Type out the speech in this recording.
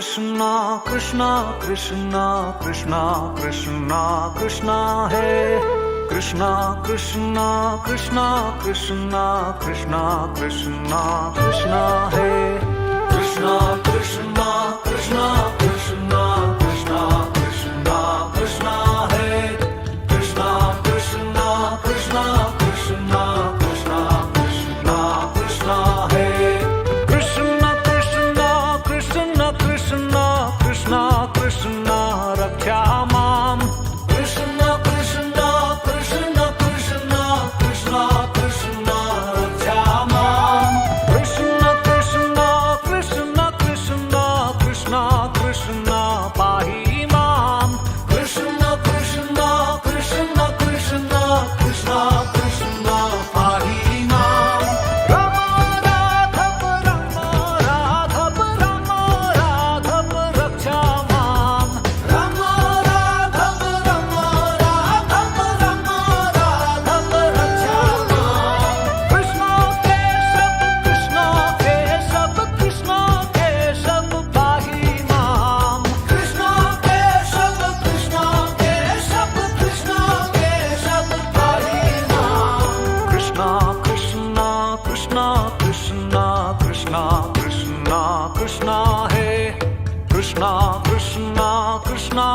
Krishna Krishna Krishna Krishna Krishna Krishna Hey Krishna Krishna Krishna Krishna Krishna Krishna Krishna Hey Krishna Krishna Krishna Krishna Krishna Krishna Krishna Hey Krishna Krishna Krishna Krishna Krishna Krishna Krishna Hey Krishna Krishna Krishna Krishna Krishna Krishna Raksha Mam Krishna Krishna Krishna Krishna Krishna Krishna Raksha Mam Krishna Krishna Krishna Krishna Krishna Krishna Pahi Mam Krishna Krishna Krishna Krishna Krishna Krishna Pahi Mam Rama Radhav Raksha Mam Rama Radhav Raksha Mam Krishna Keshav Pahi Mam Krishna Keshav Pahi Mam Krishna Krishna Krishna Krishna Krishna Krishna Krishna Hey Krishna Krishna Krishna